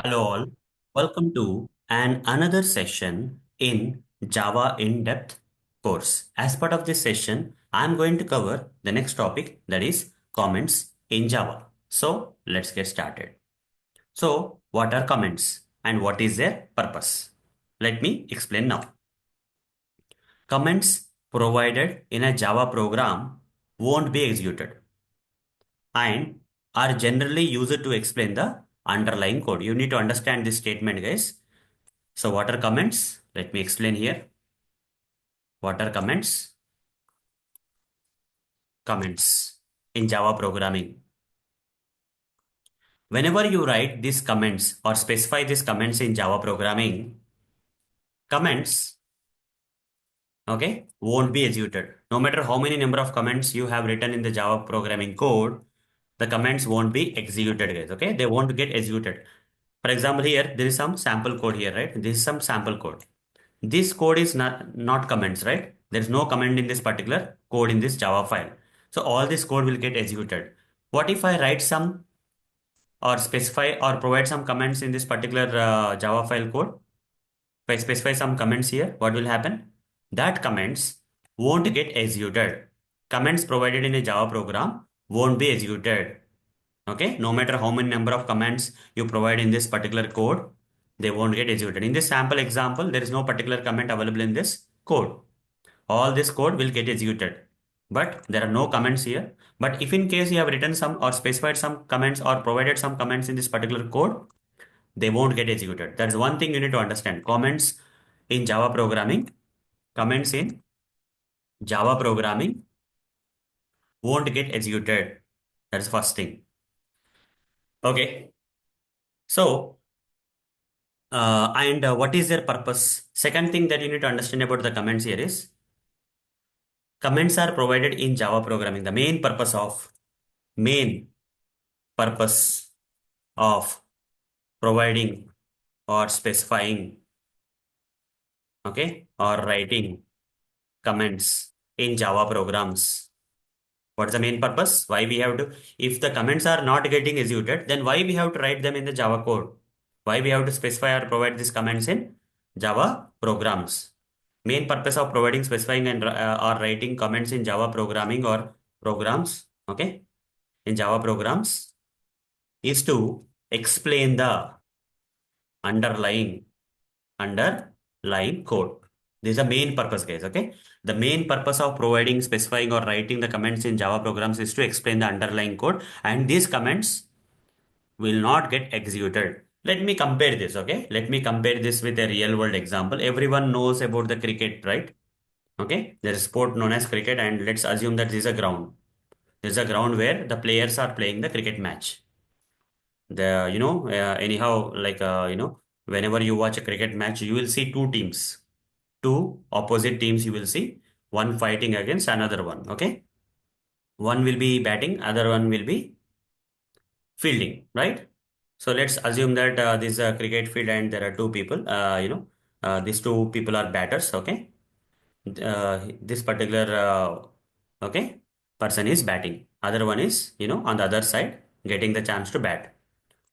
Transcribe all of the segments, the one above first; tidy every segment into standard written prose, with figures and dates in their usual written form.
Hello all, welcome to another session in Java in-depth course. As part of this session, I'm going to cover the next topic, that is comments in Java. So let's get started. So what are comments and what is their purpose? Let me explain now. Comments provided in a Java program won't be executed and are generally used to explain the underlying code. You need to understand this statement, guys. So what are comments? Let me explain here. What are comments? Comments in Java programming. Whenever you write these comments or specify these comments in Java programming, comments, okay, won't be executed. No matter how many number of comments you have written in the Java programming code, the comments won't be executed, guys. Okay, they won't get executed. For example, here there is some sample code here, right? This is some sample code. This code is not comments, right? There's no comment in this particular code in this Java file. So all this code will get executed. What if I write some or specify or provide some comments in this particular Java file code? If I specify some comments here, what will happen? That comments won't get executed. Comments provided in a Java program won't be executed. Okay, no matter how many number of comments you provide in this particular code, they won't get executed. In this sample example, there is no particular comment available in this code. All this code will get executed, but there are no comments here. But if in case you have written some or specified some comments or provided some comments in this particular code, they won't get executed. That's one thing you need to understand. Comments in Java programming, comments in Java programming won't get executed. That's the first thing. Okay. So, and what is their purpose? Second thing that you need to understand about the comments here is comments are provided in Java programming. The main purpose of providing or specifying, okay, or writing comments in Java programs. What is the main purpose? Why we have to, if the comments are not getting executed, then why we have to write them in the Java code? Why we have to specify or provide these comments in Java programs? Main purpose of providing, specifying and or writing comments in Java programming or programs, okay, in Java programs is to explain the underlying underlying code. This is the main purpose, guys. Okay. The main purpose of providing, specifying, or writing the comments in Java programs is to explain the underlying code, and these comments will not get executed. Let me compare this. Okay. Let me compare this with a real world example. Everyone knows about the cricket, right? Okay. There is a sport known as cricket, and let's assume that this is a ground. This is a ground where the players are playing the cricket match. Anyhow, like, whenever you watch a cricket match, you will see two teams, two opposite teams. You will see one fighting against another one. Okay. One will be batting, other one will be fielding, right? So let's assume that this is a cricket field and there are two people, these two people are batters. Okay. This particular, okay, person is batting. Other one is, on the other side getting the chance to bat.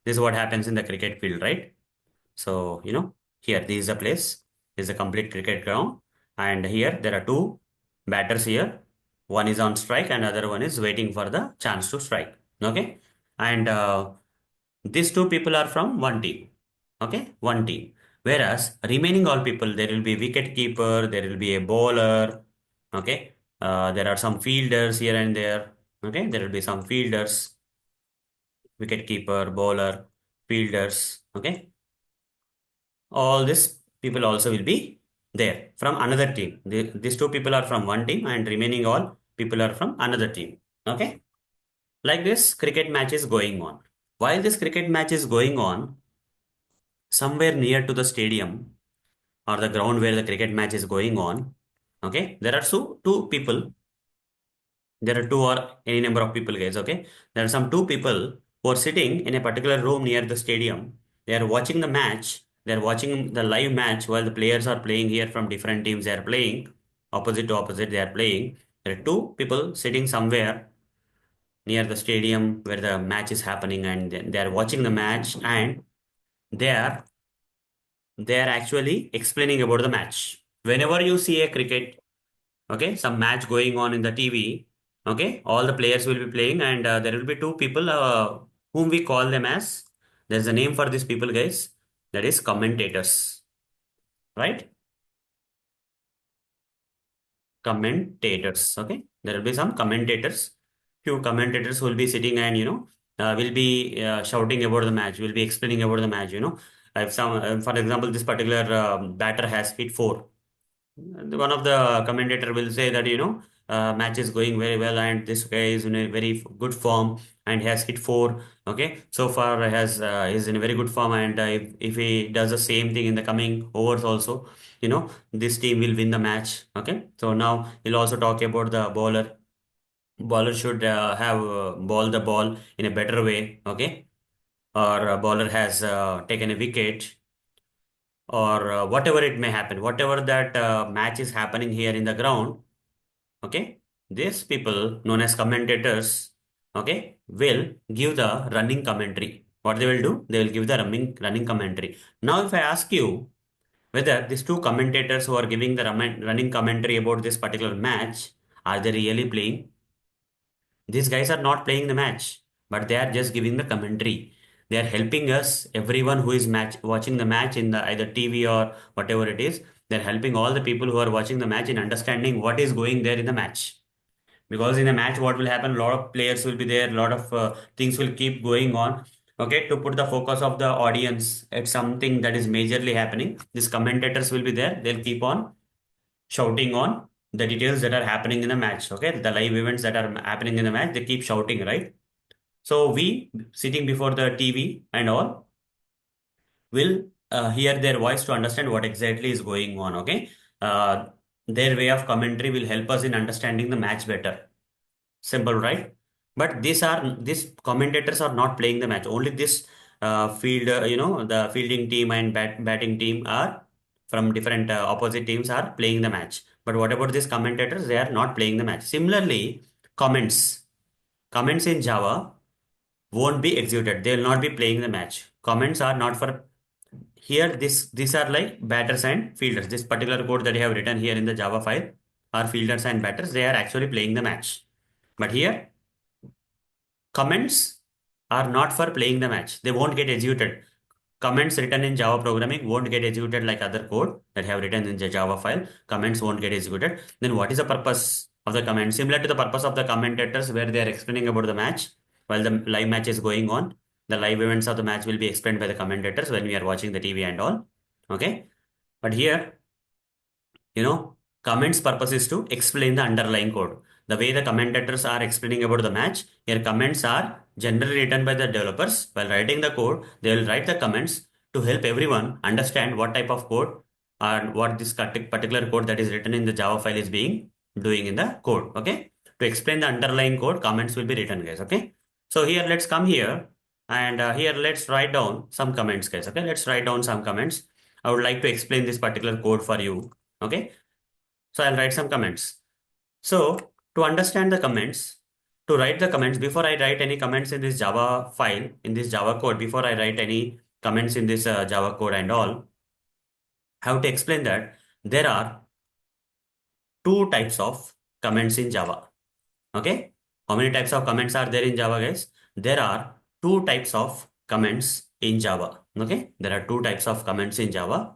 This is what happens in the cricket field, right? So, here, this is the place, this is a complete cricket ground. And here, there are two batters here. One is on strike and other one is waiting for the chance to strike. Okay. And these two people are from one team. Okay. One team. Whereas remaining all people, there will be wicket keeper, there will be a bowler. Okay. There are some fielders here and there. Okay. There will be some fielders, wicket keeper, bowler, fielders. Okay. All these people also will be there from another team. These two people are from one team and remaining all people are from another team. Okay. Like this cricket match is going on. While this cricket match is going on, somewhere near to the stadium or the ground where the cricket match is going on, okay, there are two people. There are two or any number of people, guys. Okay. There are some two people who are sitting in a particular room near the stadium. They are watching the match. They are watching the live match while the players are playing here from different teams. They are playing opposite to opposite. They are playing. There are two people sitting somewhere near the stadium where the match is happening and they are watching the match, and they are they are actually explaining about the match. Whenever you see a cricket, okay, some match going on in the TV, okay, all the players will be playing, and there will be two people whom we call them as, there's a name for these people, guys, that is commentators, right? Commentators, okay, there will be some commentators, few commentators who will be sitting and will be shouting about the match, will be explaining about the match. If some for example, this particular batter has hit four, one of the commentator will say that match is going very well and this guy is in a very good form and he has hit four. Okay, so far has is in a very good form, and if he does the same thing in the coming overs also, this team will win the match. Okay, so now he'll also talk about the bowler should have ball the ball in a better way. Okay, or a bowler has taken a wicket, or whatever it may happen, whatever that match is happening here in the ground. Okay, these people known as commentators, okay, will give the running commentary. What they will do, they will give the running commentary. Now if I ask you whether these two commentators who are giving the running commentary about this particular match, are they really playing? These guys are not playing the match, but they are just giving the commentary. They are helping us, everyone who is match watching the match in the either TV or whatever it is. They're helping all the people who are watching the match in understanding what is going there in the match. Because in a match, what will happen? A lot of players will be there. A lot of things will keep going on. Okay, to put the focus of the audience at something that is majorly happening, these commentators will be there. They'll keep on shouting on the details that are happening in the match. Okay, the live events that are happening in the match, they keep shouting, right? So we sitting before the TV and all will hear their voice to understand what exactly is going on. Okay, uh, their way of commentary will help us in understanding the match better. Simple, right? But these commentators are not playing the match. Only this the fielding team and batting team are from different opposite teams are playing the match. But what about these commentators? They are not playing the match. Similarly, comments. Comments in Java won't be executed. They will not be playing the match. Comments are not for here. These are like batters and fielders. This particular code that I have written here in the Java file are fielders and batters. They are actually playing the match. But here comments are not for playing the match. They won't get executed. Comments written in Java programming won't get executed like other code that have written in the Java file. Comments won't get executed. Then what is the purpose of the comment? Similar to the purpose of the commentators where they are explaining about the match while the live match is going on. The live events of the match will be explained by the commentators when we are watching the TV and all. Okay. But here you know, comments purpose is to explain the underlying code. The way the commentators are explaining about the match, here comments are generally written by the developers. While writing the code, they will write the comments to help everyone understand what type of code and what this particular code that is written in the Java file is being doing in the code. Okay. To explain the underlying code, comments will be written, guys. Okay. So here, let's come here and here, let's write down some comments, guys. Okay. Let's write down some comments. I would like to explain this particular code for you. Okay. So I'll write some comments. So to understand the comments, to write the comments, before I write any comments in this Java file, in this Java code, before I write any comments in this Java code and all, I have to explain that there are two types of comments in Java. Okay. How many types of comments are there in Java, guys? There are two types of comments in Java. Okay. There are two types of comments in Java.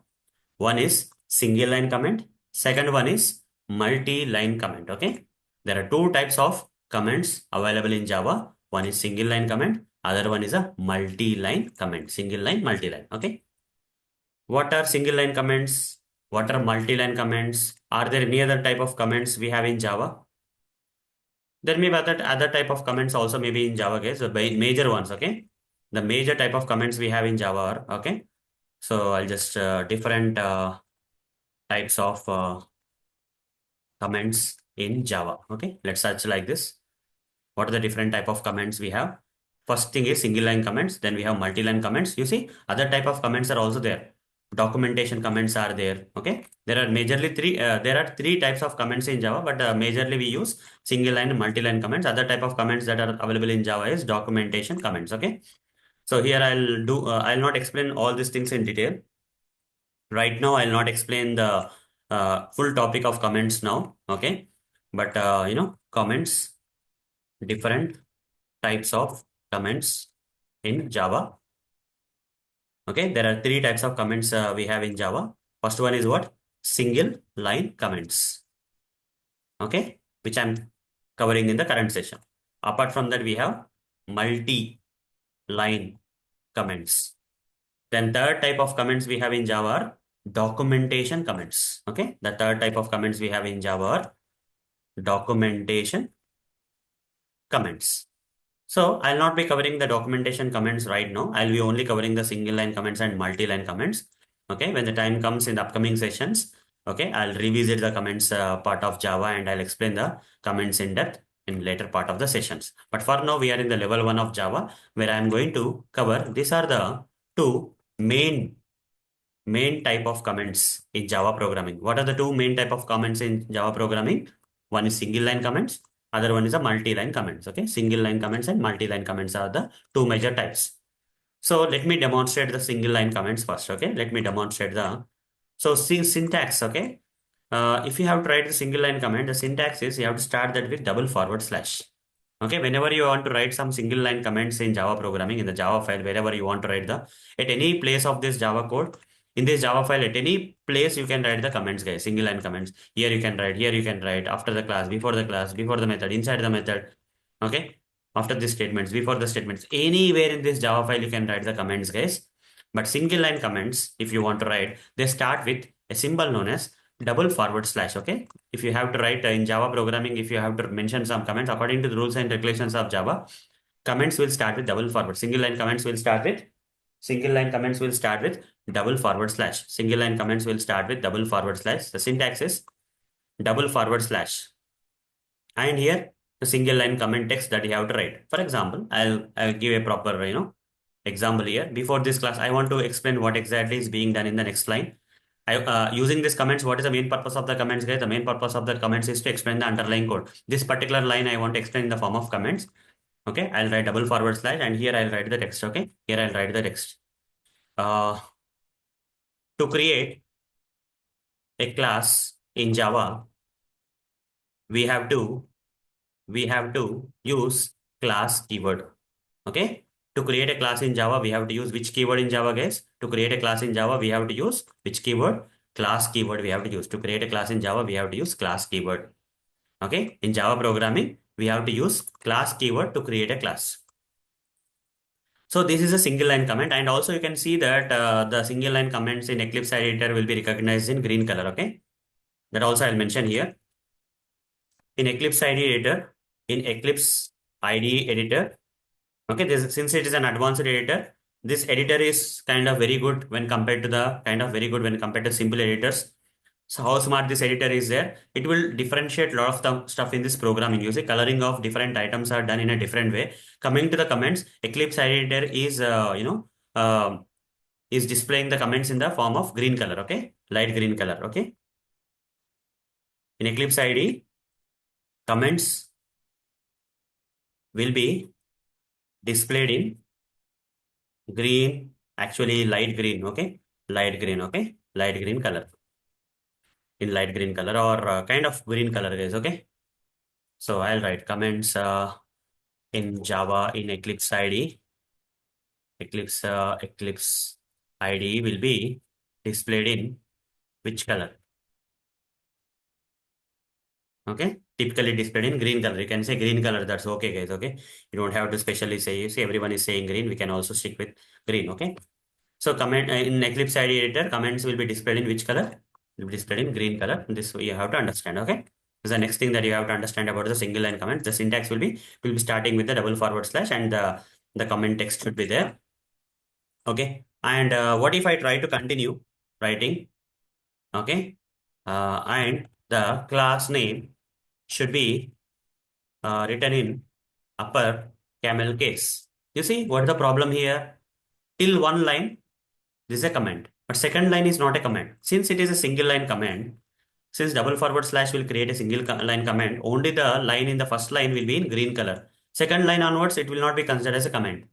One is single line comment. Second one is multi-line comment. Okay. There are two types of comments available in Java. One is single line comment. Other one is a multi-line comment. Single line, multi-line. Okay. What are single line comments? What are multi-line comments? Are there any other type of comments we have in Java? There may be other type of comments also maybe in Java, guys. The major ones. Okay. The major type of comments we have in Java are, okay. So I'll just different types of comments in Java. Okay, let's search like this. What are the different type of comments we have? First thing is single line comments. Then we have multi-line comments. You see, other type of comments are also there. Documentation comments are there. Okay, there are majorly three. There are three types of comments in Java, but majorly we use single line and multi-line comments. Other type of comments that are available in Java is documentation comments. Okay, So here I'll not explain all these things in detail. Right now, I'll not explain the full topic of comments now. Okay. But, comments, different types of comments in Java. Okay. There are three types of comments we have in Java. First one is what? Single line comments. Okay. Which I'm covering in the current session. Apart from that, we have multi-line comments. Then third type of comments we have in Java are documentation comments. Okay. The third type of comments we have in Java are documentation comments. So I'll not be covering the documentation comments right now. I'll be only covering the single line comments and multi-line comments. Okay. When the time comes in the upcoming sessions, okay, I'll revisit the comments part of Java and I'll explain the comments in depth in later part of the sessions. But for now, we are in the level 1 of Java where I'm going to cover. These are the two main type of comments in Java programming. What are the two main type of comments in Java programming? One is single line comments, other one is a multi-line comments. Okay, single line comments and multi-line comments are the two major types. So let me demonstrate the single line comments first. Okay, let me demonstrate the syntax. Okay, if you have to write the single line comment, the syntax is you have to start that with double forward slash. Okay, whenever you want to write some single line comments in Java programming in the Java file, wherever you want to write at any place of this Java code, in this Java file, at any place you can write the comments, guys, single line comments. Here you can write, after the class, before the method, inside the method. Okay, after the statements, before the statements, anywhere in this Java file you can write the comments, guys. But single line comments, if you want to write, they start with a symbol known as double forward slash. Okay, if you have to write in Java programming, if you have to mention some comments according to the rules and regulations of Java, comments will start with double forward. Single line comments will start with double forward slash. Single line comments will start with double forward slash. The syntax is double forward slash. And here the single line comment text that you have to write. For example, I'll give a proper example here. Before this class, I want to explain what exactly is being done in the next line. Using these comments, what is the main purpose of the comments, guys? The main purpose of the comments is to explain the underlying code. This particular line I want to explain in the form of comments. Okay, I'll write double forward slash and here I'll write the text. Okay, here I'll write the text. To create a class in Java, we have to use class keyword. Okay, to create a class in Java, we have to use which keyword in Java, guys? To create a class in Java, we have to use which keyword? Class keyword we have to use. To create a class in Java, we have to use class keyword. Okay, in Java programming, we have to use class keyword to create a class. So this is a single line comment, and also you can see that the single line comments in Eclipse editor will be recognized in green color. Okay, that also I'll mention here. In Eclipse editor, okay, since it is an advanced editor, this editor is kind of very good when compared to simple editors. So how smart this editor is there? It will differentiate a lot of the stuff in this programming. You see, coloring of different items are done in a different way. Coming to the comments, Eclipse editor is is displaying the comments in the form of green color. Okay, light green color. Okay, in Eclipse IDE, comments will be displayed in green, actually light green. Okay, light green. Okay, light green color. In light green color or kind of green color, guys. Okay, so I'll write comments in Java in Eclipse IDE. Eclipse IDE will be displayed in which color? Okay, typically displayed in green color. You can say green color, that's okay, guys. Okay, you don't have to specially say, you see everyone is saying green, we can also stick with green. Okay, so comment in Eclipse IDE editor, comments will be displayed in which color? Will be displayed in green color. This you have to understand. Okay, this is the next thing that you have to understand about the single line comment. The syntax will be starting with the double forward slash and the comment text should be there. Okay, and what if I try to continue writing? Okay, and the class name should be written in upper camel case. You see what is the problem here? Till one line, this is a comment, but second line is not a comment. Since it is a single line comment, since double forward slash will create a single line comment, only the line in the first line will be in green color. Second line onwards, it will not be considered as a comment.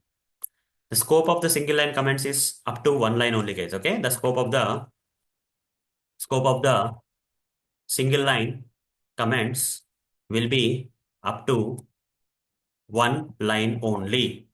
The scope of the single line comments is up to one line only, guys. Okay, the scope of the single line comments will be up to one line only.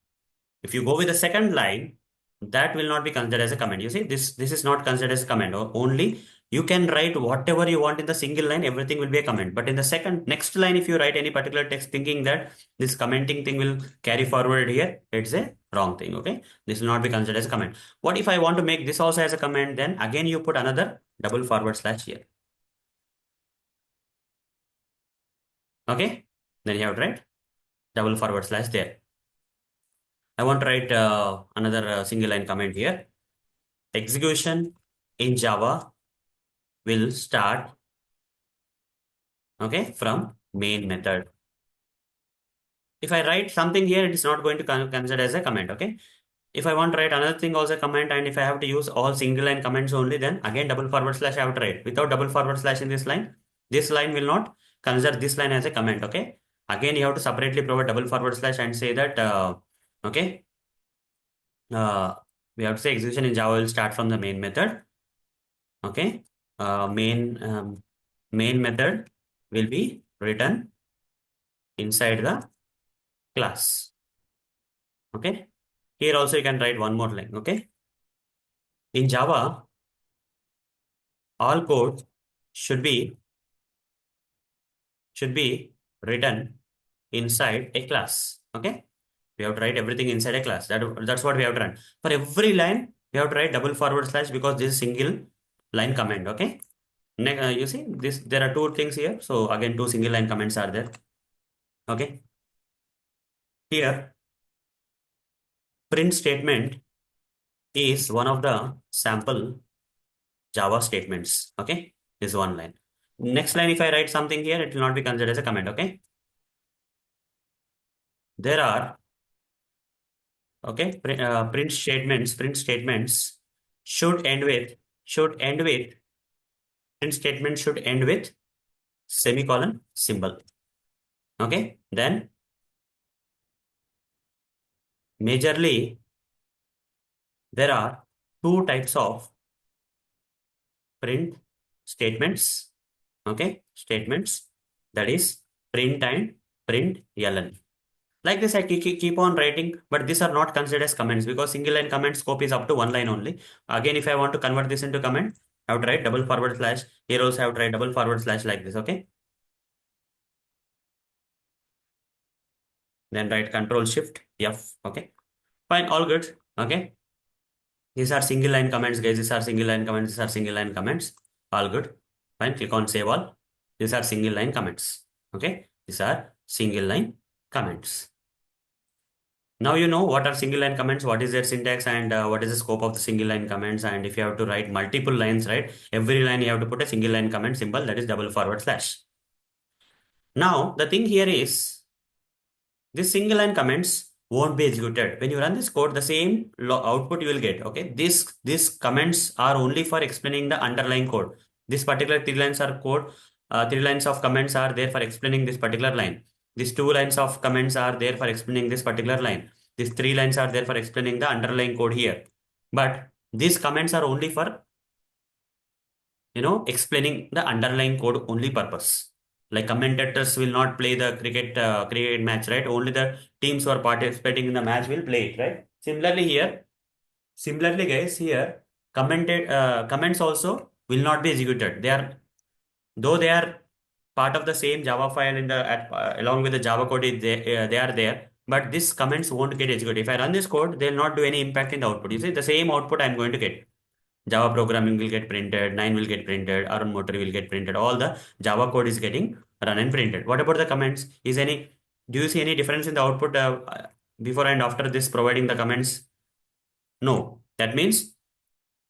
If you go with the second line, that will not be considered as a comment. You see, this is not considered as a comment. Only you can write whatever you want in the single line, everything will be a comment. But in the second, next line, if you write any particular text thinking that this commenting thing will carry forward here, it's a wrong thing. Okay, this will not be considered as a comment. What if I want to make this also as a comment? Then again, you put another double forward slash here. Okay, then you have to write double forward slash there. I want to write another single line comment here. Execution in Java will start, okay, from main method. If I write something here, it is not going to consider as a comment. Okay. If I want to write another thing also comment, and if I have to use all single line comments only, then again double forward slash I have to write. Without double forward slash in this line will not consider this line as a comment. Okay. Again, you have to separately provide double forward slash and say that, okay, we have to say execution in Java will start from the main method. Okay. Main method will be written inside the class. Okay. Here also you can write one more line. Okay. In Java, all code should be written inside a class. Okay. We have to write everything inside a class. That's what we have to run. For every line, we have to write double forward slash because this is single line comment. Okay. Next, you see this, there are two things here. So again, two single line comments are there. Okay. Here, print statement is one of the sample Java statements. Okay. This is one line. Next line, if I write something here, it will not be considered as a comment. Okay. There are, okay, print statements should end with, print statement should end with semicolon symbol. Okay. Then majorly there are two types of print statements. Okay. Statements, that is print and print ln. Like this, I keep on writing, but these are not considered as comments because single line comment scope is up to one line only. Again, if I want to convert this into comment, I would write double forward slash. Here also I would write double forward slash like this. Okay. Then write Control Shift F. Okay. Fine. All good. Okay. These are single line comments, guys. These are single line comments. These are single line comments. All good. Fine. Click on Save All. These are single line comments. Okay. These are single line comments. Now you know what are single line comments, what is their syntax, and what is the scope of the single line comments. And if you have to write multiple lines, right, every line you have to put a single line comment symbol, that is double forward slash. Now the thing here is this single line comments won't be executed. When you run this code, the same output you will get. Okay, these comments are only for explaining the underlying code. This particular three lines are code. Three lines of comments are there for explaining this particular line. These two lines of comments are there for explaining this particular line. These three lines are there for explaining the underlying code here. But these comments are only for, explaining the underlying code only purpose. Like commentators will not play the cricket match, right? Only the teams who are participating in the match will play it, right? Similarly, guys, here comments also will not be executed. Though they are part of the same Java file along with the Java code, they are there. But these comments won't get executed. If I run this code, they'll not do any impact in the output. You see, the same output I'm going to get. Java programming will get printed, 9 will get printed, Arun motor will get printed. All the Java code is getting run and printed. What about the comments? Do you see any difference in the output before and after this providing the comments? No. That means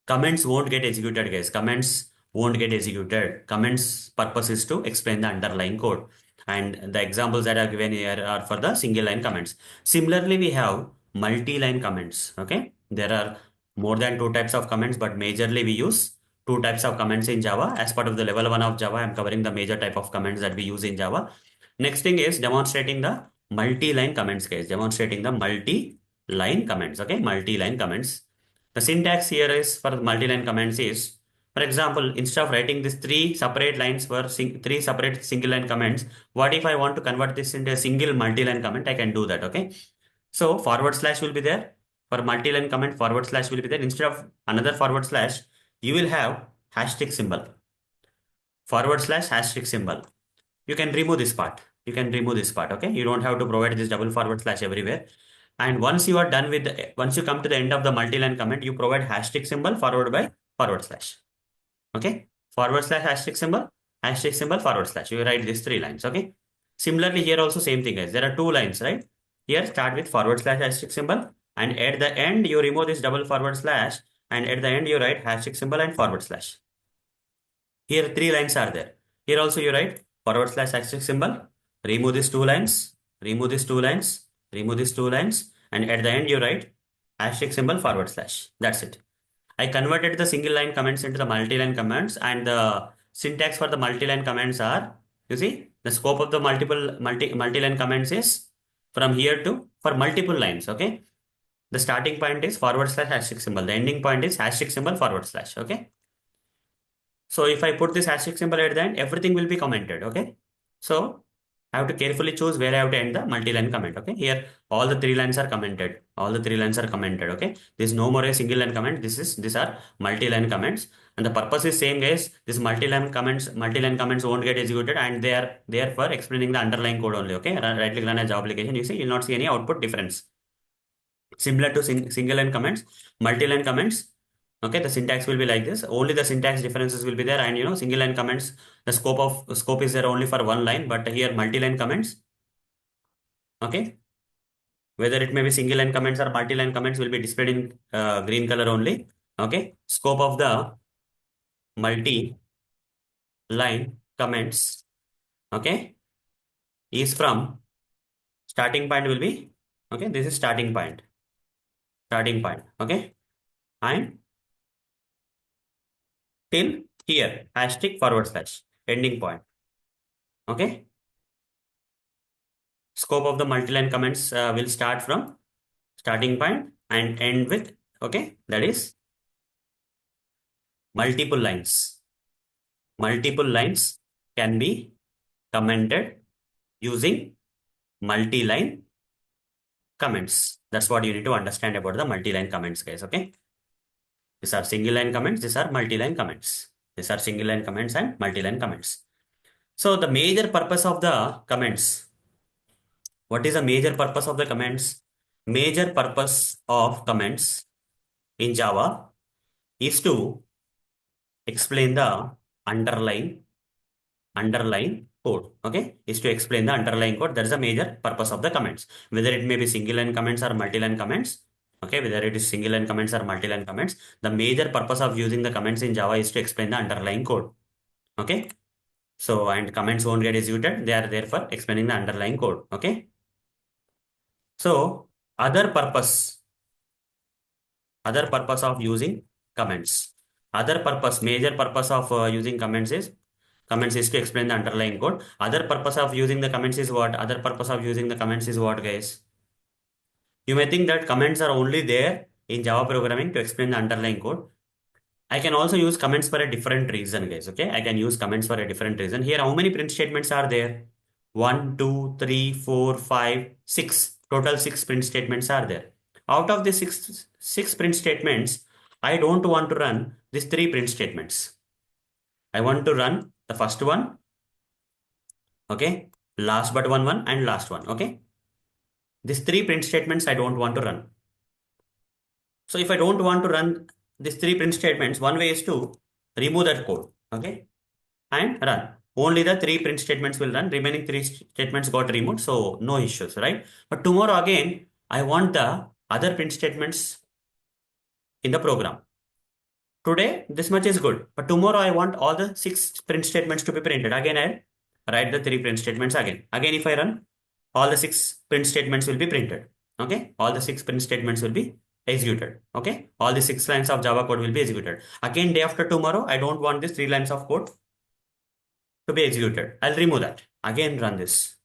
comments won't get executed, guys. Comments won't get executed. Comments purpose is to explain the underlying code. And the examples that are given here are for the single line comments. Similarly, we have multi-line comments. Okay. There are more than two types of comments, but majorly we use two types of comments in Java. As part of the level 1 of Java, I'm covering the major type of comments that we use in Java. Next thing is demonstrating the multi-line comments, guys. Demonstrating the multi-line multi-line comments. Okay, multi-line comments. The syntax here is for multi-line comments is, for example, instead of writing these three separate lines for three separate single line comments, what if I want to convert this into a single multi-line comment? I can do that. Okay. So forward slash will be there. For multi-line comment, forward slash will be there. Instead of another forward slash, you will have hashtag symbol. Forward slash hashtag symbol. You can remove this part. You can remove this part. Okay. You don't have to provide this double forward slash everywhere. And once you are done with once you come to the end of the multi-line comment, you provide hashtag symbol followed by forward slash. Okay. Forward slash hashtag symbol, forward slash. You write these three lines. Okay. Similarly, here also same thing guys. There are two lines, right? Here start with forward slash hashtag symbol, and at the end you remove this double forward slash, and at the end you write hashtag symbol and forward slash. Here three lines are there. Here also you write forward slash hashtag symbol, remove these two lines, remove these two lines, remove these two lines, and at the end you write hashtag symbol forward slash. That's it. I converted the single line comments into the multi-line comments, and the syntax for the multi-line comments are, you see, the scope of the multi-line comments is from here to for multiple lines. Okay. The starting point is forward slash hashtag symbol. The ending point is hashtag symbol forward slash. Okay. So if I put this hashtag symbol at the end, everything will be commented. Okay. So I have to carefully choose where I have to end the multi-line comment. Okay. Here, all the three lines are commented. All the three lines are commented. Okay. There's no more a single line comment. These are multi-line comments. And the purpose is same guys. This multi-line comments won't get executed, and they are there for explaining the underlying code only. Okay. Right click run a Java application. You see, you'll not see any output difference. Similar to single line comments, multi-line comments. Okay, the syntax will be like this. Only the syntax differences will be there, and single line comments, the scope is there only for one line, but here multi-line comments. Okay, whether it may be single line comments or multi-line comments will be displayed in green color only. Okay, scope of the multi-line comments, okay, is from starting point will be, okay, this is starting point, okay, and till here hashtag forward slash ending point. Okay, scope of the multi-line comments will start from starting point and end with, okay, that is multiple lines. Multiple lines can be commented using multi-line comments. That's what you need to understand about the multi-line comments guys. Okay, these are single line comments, these are multi-line comments. These are single line comments and multi-line comments. So the major purpose of the comments, what is the major purpose of the comments? Major purpose of comments in Java is to explain the underlying code. Okay, is to explain the underlying code. That is the major purpose of the comments, whether it may be single line comments or multi-line comments. Okay, whether it is single line comments or multi-line comments, the major purpose of using the comments in Java is to explain the underlying code. Okay, so and comments won't get executed, they are there for explaining the underlying code. Okay, so other purpose of using comments, major purpose of using comments is to explain the underlying code. Other purpose of using the comments is what? Other purpose of using the comments is what guys? You may think that comments are only there in Java programming to explain the underlying code. I can also use comments for a different reason guys. Okay, I can use comments for a different reason. Here how many print statements are there? 1 2 3 4 5 6, total 6 print statements are there. Out of the six print statements, I don't want to run these 3 print statements. I want to run the first one, okay, last but one and last one. Okay, these 3 print statements I don't want to run. So if I don't want to run these 3 print statements, one way is to remove that code, okay, and run. Only the 3 print statements will run. Remaining 3 statements got removed, so no issues, right? But tomorrow again, I want the other print statements in the program. Today, this much is good, but tomorrow I want all the 6 print statements to be printed. Again, I write the 3 print statements again. Again, if I run, all the 6 print statements will be printed. Okay, all the 6 print statements will be executed. Okay, all the 6 lines of Java code will be executed. Again, day after tomorrow, I don't want these 3 lines of code to be executed. I'll remove that. Again, run this.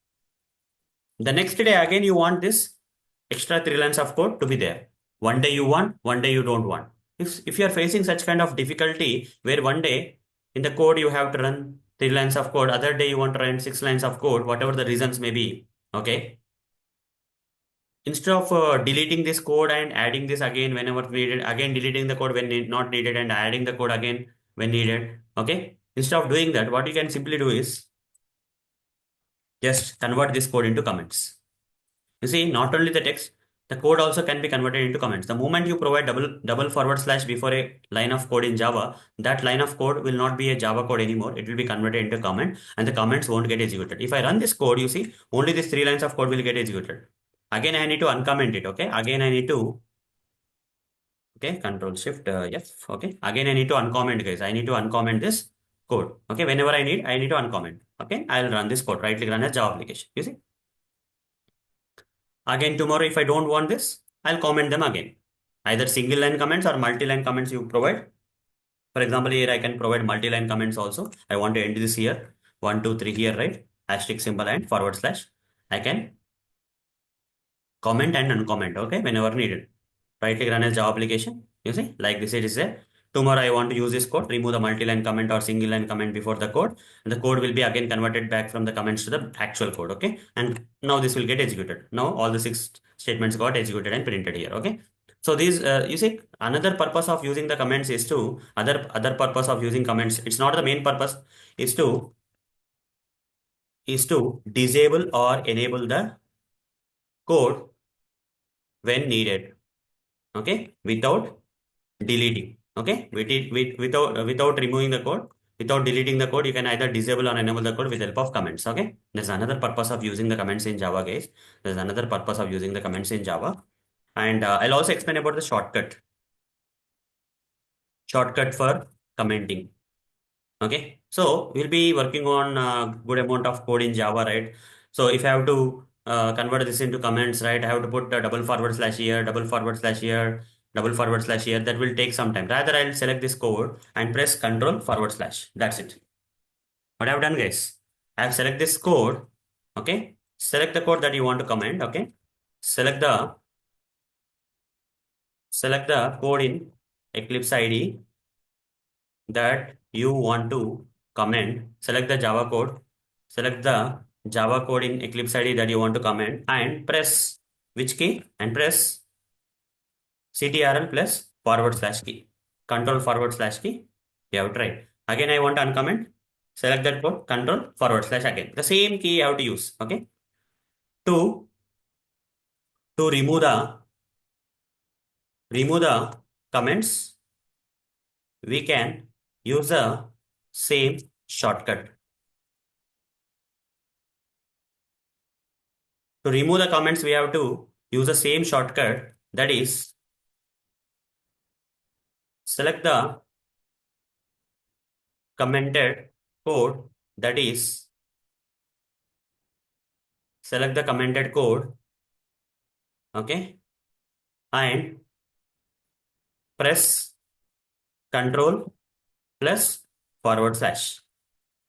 The next day, again, you want this extra 3 lines of code to be there. One day you want, one day you don't want. If you are facing such kind of difficulty where one day in the code you have to run 3 lines of code, other day you want to run 6 lines of code, whatever the reasons may be, okay? Instead of deleting this code and adding this again whenever needed, again deleting the code when not needed and adding the code again when needed, okay? Instead of doing that, what you can simply do is just convert this code into comments. You see, not only the text, the code also can be converted into comments. The moment you provide double forward slash before a line of code in Java, that line of code will not be a Java code anymore. It will be converted into comment, and the comments won't get executed. If I run this code, you see, only these 3 lines of code will get executed. Again, I need to uncomment it. Okay. Again, I need to, okay, Control Shift F. Okay. Again, I need to uncomment, guys. I need to uncomment this code. Okay. Whenever I need to uncomment. Okay. I'll run this code. Right click, run as Java application. You see. Again, tomorrow, if I don't want this, I'll comment them again. Either single line comments or multi-line comments you provide. For example, here I can provide multi-line comments also. I want to end this here. 1, 2, 3 here, right? Asterisk symbol and forward slash. I can comment and uncomment, okay, whenever needed. Right click, run as Java application. You see, like this it is there. Tomorrow I want to use this code, remove the multi-line comment or single line comment before the code. And the code will be again converted back from the comments to the actual code, okay? And now this will get executed. Now all the 6 statements got executed and printed here, okay? So these, you see, another purpose of using the comments is to, other purpose of using comments, it's not the main purpose, is to disable or enable the code when needed, okay, without deleting, okay, without removing the code, without deleting the code, you can either disable or enable the code with the help of comments, okay? There's another purpose of using the comments in Java, guys. There's another purpose of using the comments in Java. And I'll also explain about the shortcut for commenting. Okay, so we'll be working on a good amount of code in Java, right? So if I have to convert this into comments, right, I have to put a double forward slash here, double forward slash here, double forward slash here. That will take some time. Rather, I'll select this code and press control forward slash. That's it. What I've done, guys, I've select this code. Okay, select the code that you want to comment. Okay, select the code in Eclipse ID that you want to comment. Select the Java code. Select the Java code in Eclipse ID that you want to comment and press which key? And press CTRL plus forward slash key. Control forward slash key. You have to try. Again, I want to uncomment. Select that code. Control forward slash again. The same key you have to use. Okay. To remove the comments, we can use the same shortcut. To remove the comments, we have to use the same shortcut, that is, select the commented code, that is, select the commented code, okay, and press control plus forward slash.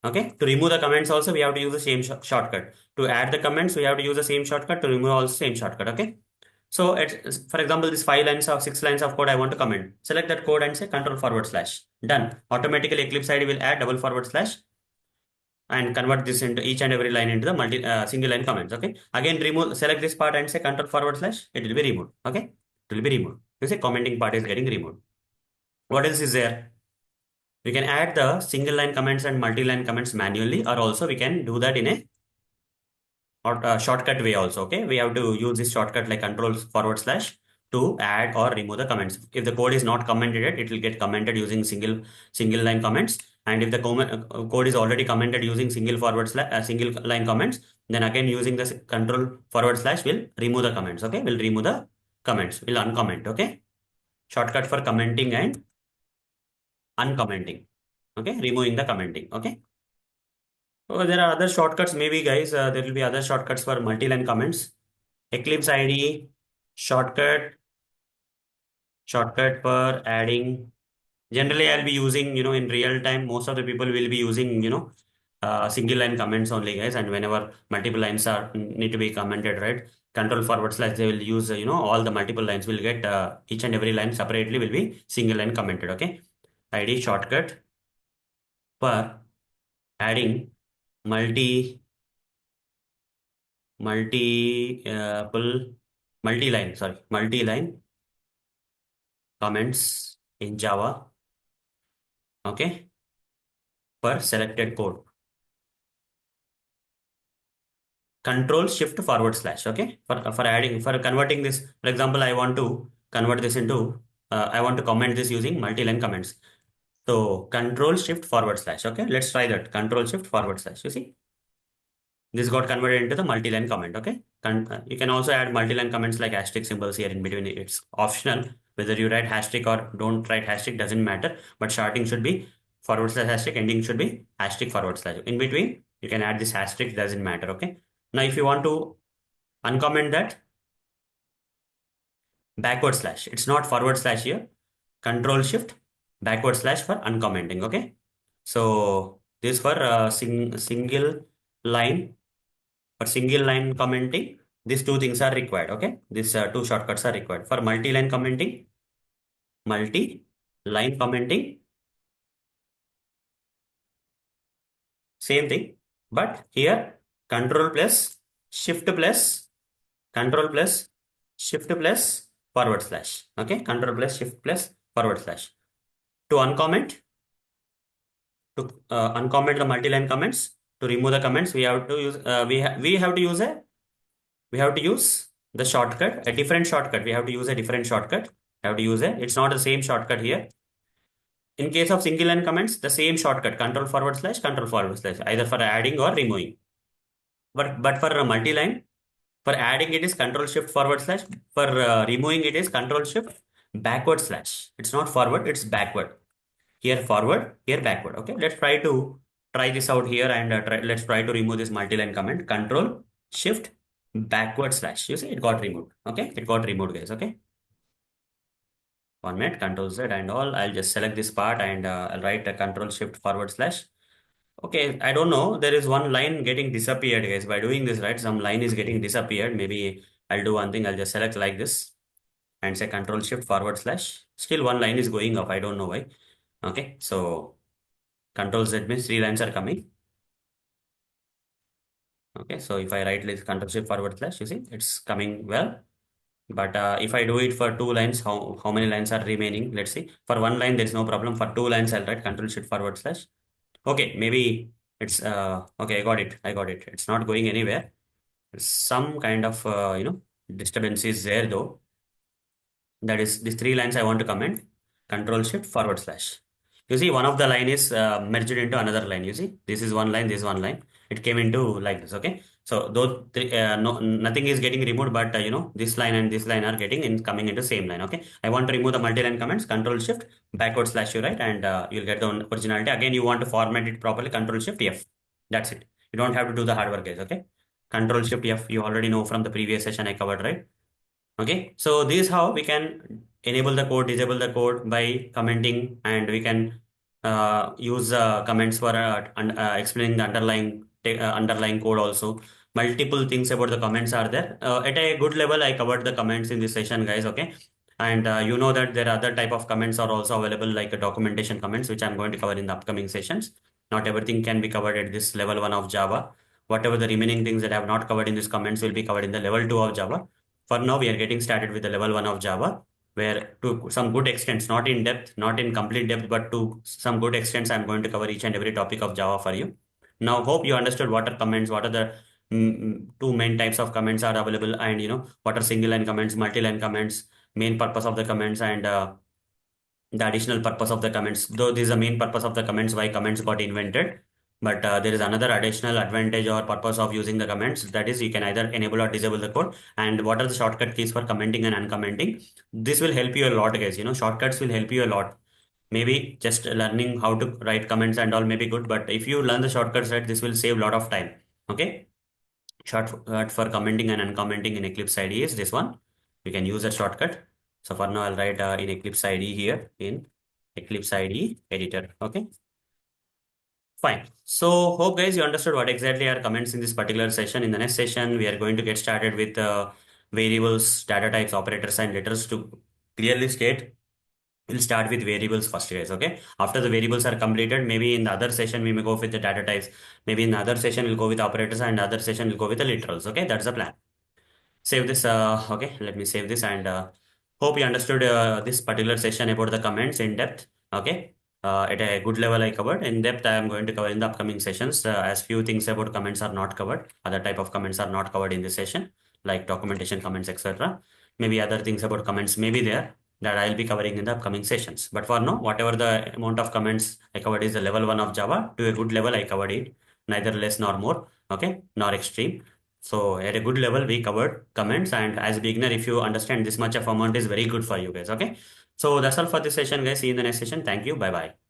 Okay, to remove the comments also, we have to use the same shortcut. To add the comments, we have to use the same shortcut. To remove also same shortcut. Okay. So, for example, this 5 lines or 6 lines of code I want to comment. Select that code and say control forward slash. Done. Automatically Eclipse ID will add double forward slash and convert this into each and every line into the single line comments. Okay. Again, select this part and say control forward slash. It will be removed. Okay. It will be removed. You see, commenting part is getting removed. What else is there? We can add the single line comments and multi-line comments manually, or also we can do that in a shortcut way also. Okay, we have to use this shortcut like control forward slash to add or remove the comments. If the code is not commented yet, it will get commented using single line comments. And if the code is already commented using single line comments, then again using the control forward slash will remove the comments. Okay, will remove the comments, will uncomment. Okay, shortcut for commenting and uncommenting. Okay, removing the commenting. Okay. Oh, there are other shortcuts, maybe, guys. There will be other shortcuts for multi-line comments. Eclipse ID shortcut for adding. Generally, I'll be using, in real time, most of the people will be using, single line comments only, guys. And whenever multiple lines need to be commented, right? control forward slash, they will use, all the multiple lines will get, each and every line separately will be single line commented. Okay. ID shortcut for adding multi multiple multi-line comments in Java, okay, per selected code. Control shift forward slash, okay, for converting this. For example, I want to convert this into, I want to comment this using multi-line comments. So control shift forward slash, okay, let's try that. Control shift forward slash. You see, this got converted into the multi-line comment. Okay. You can also add multi-line comments like asterisk symbols here in between. It's optional. Whether you write asterisk or don't write asterisk doesn't matter. But starting should be forward slash asterisk, ending should be asterisk forward slash. In between, you can add this asterisk, doesn't matter. Okay. Now, if you want to uncomment that, backward slash. It's not forward slash here. Control shift backward slash for uncommenting. Okay. So this for single line. For single line commenting, these two things are required. Okay. These two shortcuts are required. For multi-line commenting, same thing. But here, control plus shift plus control plus shift plus forward slash. Okay. Control plus shift plus forward slash. To uncomment, uncomment the multi-line comments, to remove the comments, we have to use, we have to use the shortcut, a different shortcut. We have to use a different shortcut. It's not the same shortcut here. In case of single line comments, the same shortcut, control forward slash, either for adding or removing. But for a multi-line, for adding it is control shift forward slash. For removing it is control shift backward slash. It's not forward, it's backward. Here forward, here backward. Okay, let's try this out here, and let's try to remove this multi-line comment. Control shift backward slash. You see, it got removed. Okay, it got removed, guys. Okay. 1 minute, control Z and all. I'll just select this part, and I'll write a control shift forward slash. Okay, I don't know. There is one line getting disappeared, guys. By doing this, right, some line is getting disappeared. Maybe I'll do one thing. I'll just select like this and say control shift forward slash. Still one line is going off. I don't know why. Okay, so control Z means 3 lines are coming. Okay, so if I write this control shift forward slash, you see, it's coming well. But if I do it for 2 lines, how many lines are remaining? Let's see. For 1 line, there's no problem. For 2 lines, I'll write control shift forward slash. Okay, maybe it's okay. I got it. It's not going anywhere. Some kind of disturbance is there though. That is these 3 lines I want to comment. Control shift forward slash. You see, one of the line is merged into another line. You see, this is one line, this is one line. It came into like this. Okay. So those three, nothing is getting removed, but this line and this line are coming into same line. Okay. I want to remove the multi-line comments. Control shift backward slash you, right, and you'll get the originality. Again, you want to format it properly. Control shift F. That's it. You don't have to do the hard work, guys. Okay. Control shift F. You already know from the previous session I covered, right? Okay, so this is how we can enable the code, disable the code by commenting, and we can use comments for explaining the underlying code also. Multiple things about the comments are there. At a good level, I covered the comments in this session, guys. Okay, and you know that there are other type of comments are also available, like documentation comments, which I'm going to cover in the upcoming sessions. Not everything can be covered at this level 1 of Java. Whatever the remaining things that I have not covered in these comments will be covered in the level 2 of Java. For now, we are getting started with the level 1 of Java, where to some good extents, not in depth, not in complete depth, but to some good extents, I'm going to cover each and every topic of Java for you. Now, hope you understood what are comments, what are the 2 main types of comments are available, and what are single line comments, multi-line comments, main purpose of the comments, and the additional purpose of the comments. Though this is the main purpose of the comments, why comments got invented. But there is another additional advantage or purpose of using the comments. That is, you can either enable or disable the code. And what are the shortcut keys for commenting and uncommenting? This will help you a lot, guys. Shortcuts will help you a lot. Maybe just learning how to write comments and all may be good, but if you learn the shortcuts, right, this will save a lot of time. Okay. Shortcut for commenting and uncommenting in Eclipse IDE is this one. You can use that shortcut. So for now, I'll write in Eclipse IDE here in Eclipse IDE editor. Okay. Fine. So hope guys you understood what exactly are comments in this particular session. In the next session, we are going to get started with variables, data types, operators, and letters to clearly state. We'll start with variables first, guys. Okay. After the variables are completed, maybe in the other session we may go with the data types. Maybe in the other session we'll go with operators, and other session we'll go with the literals. Okay, that's the plan. Save this. Okay, let me save this and hope you understood this particular session about the comments in depth. Okay, at a good level I covered. In depth I am going to cover in the upcoming sessions as few things about comments are not covered. Other type of comments are not covered in this session like documentation comments, etc. Maybe other things about comments may be there that I'll be covering in the upcoming sessions. But for now, whatever the amount of comments I covered is the level 1 of Java. To a good level I covered it, neither less nor more, okay, nor extreme. So at a good level, we covered comments. And as a beginner, if you understand this much of amount is very good for you guys. Okay. So that's all for this session, guys. See you in the next session. Thank you. Bye bye.